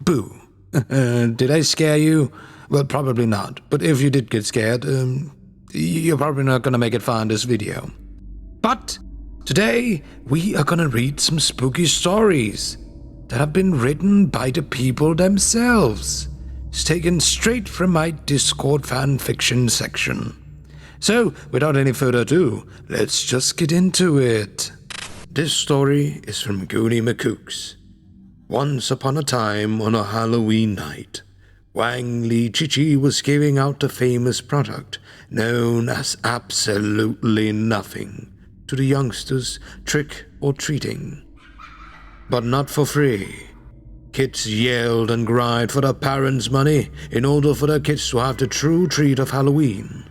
Boo. Did I scare you? Well, probably not. But if you did get scared, you're probably not gonna make it far in this video. But today, we are gonna read some spooky stories that have been written by the people themselves. It's taken straight from my Discord fanfiction section. So, without any further ado, let's just get into it. This story is from Goonie McCooks. Once upon a time, on a Halloween night, Wang Chichi was giving out a famous product known as absolutely nothing to the youngsters trick-or-treating. But not for free. Kids yelled and cried for their parents' money in order for their kids to have the true treat of Halloween.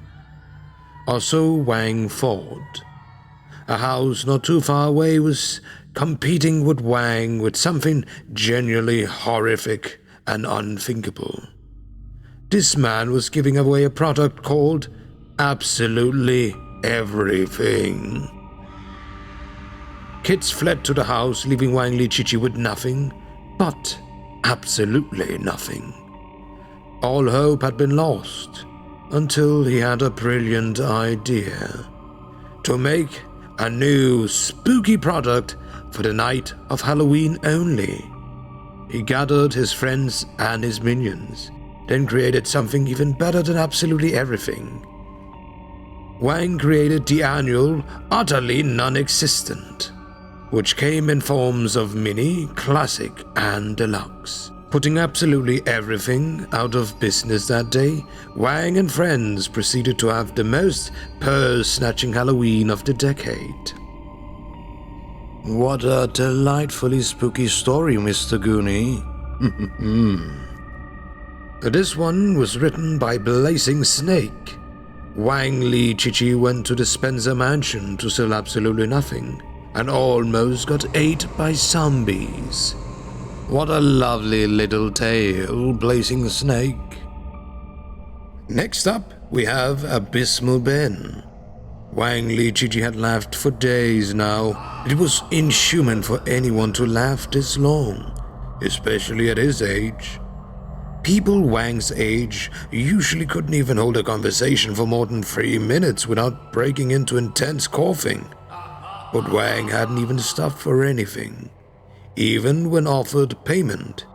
Or so Wang thought. A house not too far away was competing with Wang with something genuinely horrific and unthinkable. This man was giving away a product called absolutely everything. Kids fled to the house, leaving Wang Chichi with nothing, but absolutely nothing. All hope had been lost until he had a brilliant idea to make a new spooky product for the night of Halloween only. He gathered his friends and his minions, then created something even better than absolutely everything. Wang created the annual Utterly Non-Existent, which came in forms of mini, classic, and deluxe. Putting absolutely everything out of business that day, Wang and friends proceeded to have the most purse-snatching Halloween of the decade. What a delightfully spooky story, Mr. Goonie. This one was written by Blazing Snake. Wang Chichi went to the Spencer mansion to sell absolutely nothing, and almost got ate by zombies. What a lovely little tale, Blazing Snake. Next up, we have Abysmuben. Wang Chichi had laughed for days now. It was inhuman for anyone to laugh this long, especially at his age. People Wang's age usually couldn't even hold a conversation for more than 3 minutes without breaking into intense coughing. But Wang hadn't even stopped for anything, even when offered payment.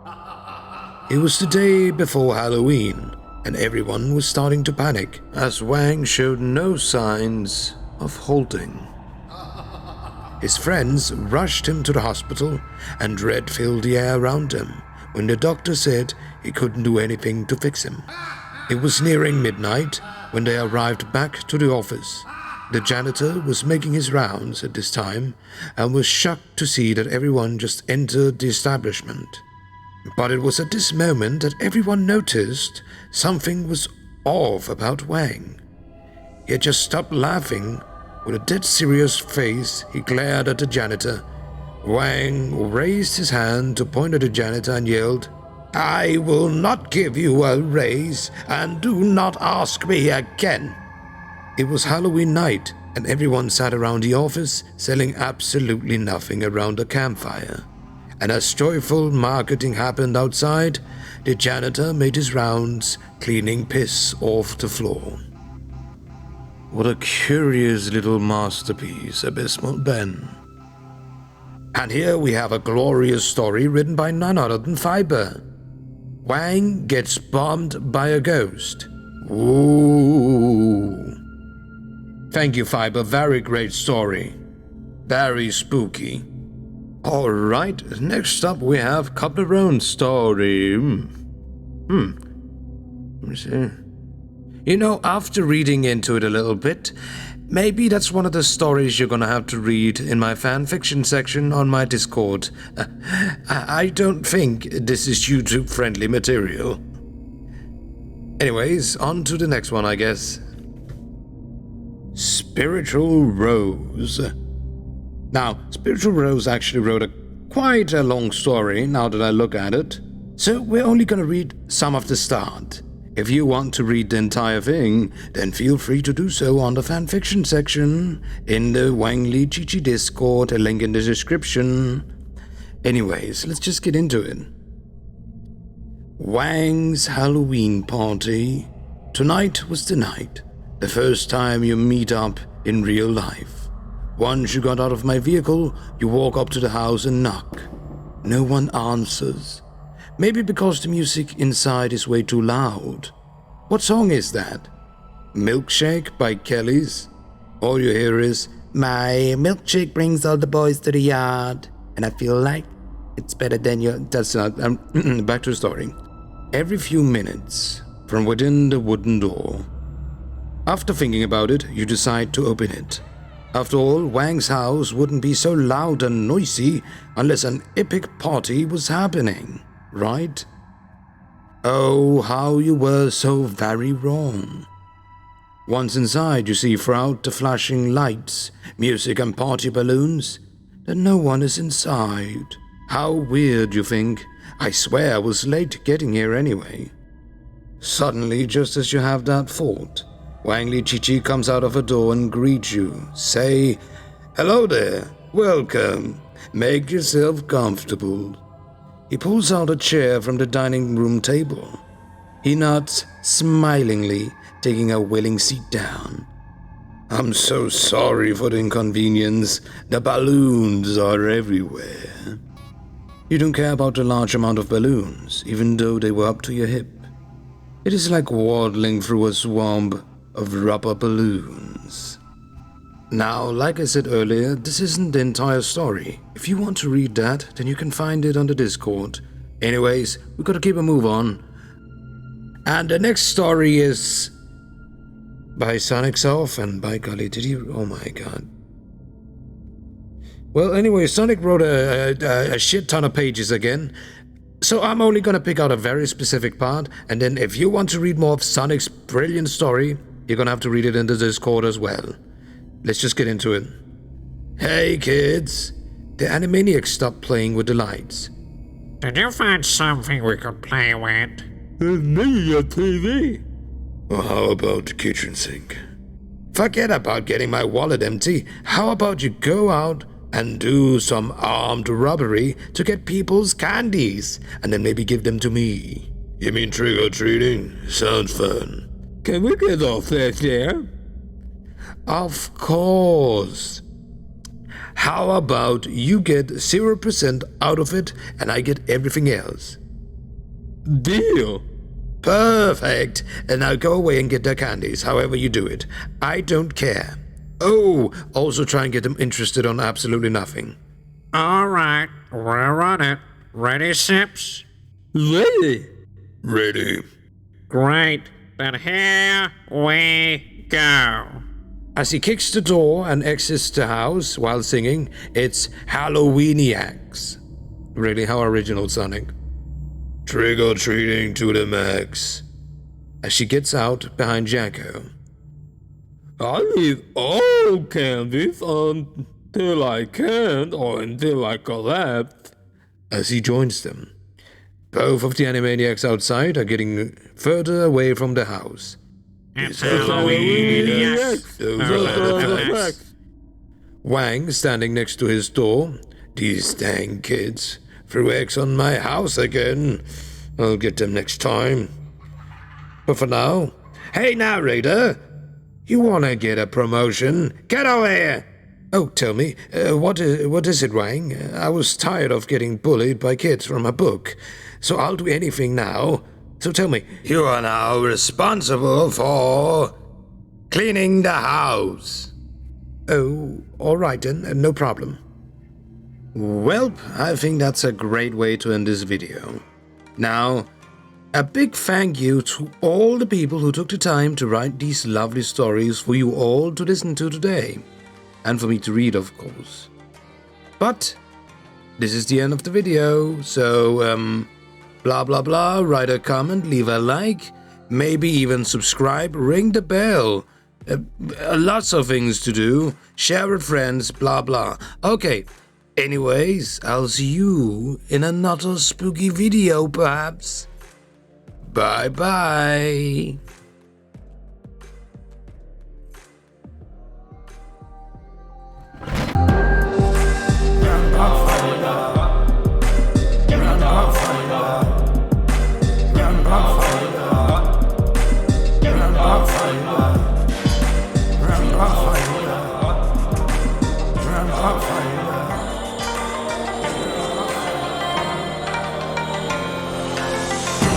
It was the day before Halloween, and everyone was starting to panic as Wang showed no signs of halting. His friends rushed him to the hospital, and dread filled the air around him when the doctor said he couldn't do anything to fix him. It was nearing midnight when they arrived back to the office. The janitor was making his rounds at this time and was shocked to see that everyone just entered the establishment. But it was at this moment that everyone noticed something was off about Wang. He had just stopped laughing. With a dead serious face, he glared at the janitor. Wang raised his hand to point at the janitor and yelled, "I will not give you a raise, and do not ask me again." It was Halloween night, and everyone sat around the office selling absolutely nothing around a campfire. And as joyful marketing happened outside, the janitor made his rounds, cleaning piss off the floor. What a curious little masterpiece, Abysmuben. And here we have a glorious story written by none other than Fiber. Wang gets bombed by a ghost. Ooh. Thank you, Fiber. Very great story. Very spooky. Alright, next up we have Copperone's story. Let me see. You know, after reading into it a little bit, maybe that's one of the stories you're gonna have to read in my fanfiction section on my Discord. I don't think this is YouTube-friendly material. Anyways, on to the next one, I guess. Spiritual Rose. Now, Spiritual Rose actually wrote quite a long story now that I look at it, so we're only gonna read some of the start. If you want to read the entire thing, then feel free to do so on the fanfiction section in the Wang Chichi Discord, a link in the description. Anyways, let's just get into it. Wang's Halloween party. Tonight was the night. The first time you meet up in real life. Once you got out of my vehicle, you walk up to the house and knock. No one answers. Maybe because the music inside is way too loud. What song is that? Milkshake by Kelly's? All you hear is, "My milkshake brings all the boys to the yard, and I feel like it's better than your..." That's not... back to the story. Every few minutes, from within the wooden door. After thinking about it, you decide to open it. After all, Wang's house wouldn't be so loud and noisy unless an epic party was happening, right? Oh, how you were so very wrong. Once inside, you see throughout the flashing lights, music and party balloons, that no one is inside. How weird, you think? I swear I was late getting here anyway. Suddenly, just as you have that thought, Wang Lichichi comes out of a door and greets you. Say, "Hello there, welcome, make yourself comfortable." He pulls out a chair from the dining room table. He nods smilingly, taking a willing seat down. "I'm so sorry for the inconvenience. The balloons are everywhere." You don't care about the large amount of balloons, even though they were up to your hip. It is like waddling through a swamp of rubber balloons. Now, like I said earlier, this isn't the entire story. If you want to read that, then you can find it on the Discord. Anyways, we gotta keep a move on. And the next story is by Sonic Self, and by golly, did he? Oh my god. Well, anyway, Sonic wrote a shit ton of pages again, so I'm only gonna pick out a very specific part, and then if you want to read more of Sonic's brilliant story, you're gonna have to read it in the Discord as well. Let's just get into it. Hey kids, the Animaniacs stopped playing with the lights. Did you find something we could play with? Maybe a TV. Or how about the kitchen sink? Forget about getting my wallet empty. How about you go out and do some armed robbery to get people's candies, and then maybe give them to me? You mean trick-or-treating? Sounds fun. Can we get off that there? Of course. How about you get 0% out of it and I get everything else? Deal. Perfect. And now go away and get their candies, however you do it. I don't care. Oh, also try and get them interested on absolutely nothing. Alright, we're on it. Ready, Sips? Ready. Ready. Great, then here we go. As he kicks the door and exits the house while singing, it's Halloweeniacs. Really, how original, Sonic. Trick-or-treating to the max. As she gets out behind Jacko. I need all candies until I can't or until I collapse. As he joins them. Both of the Animaniacs outside are getting further away from the house. It's Halloween. Wang standing next to his door. These dang kids threw eggs on my house again. I'll get them next time. But for now, hey narrator, you wanna get a promotion? Get over here! Oh, tell me, what is it, Wang? I was tired of getting bullied by kids from a book, so I'll do anything now. So tell me, you are now responsible for cleaning the house. Oh, all right then, no problem. Well, I think that's a great way to end this video. Now, a big thank you to all the people who took the time to write these lovely stories for you all to listen to today. And for me to read, of course. But this is the end of the video, so blah blah blah, write a comment, leave a like, maybe even subscribe, ring the bell. Lots of things to do, share with friends, blah blah. Okay, anyways, I'll see you in another spooky video perhaps. Bye bye. off.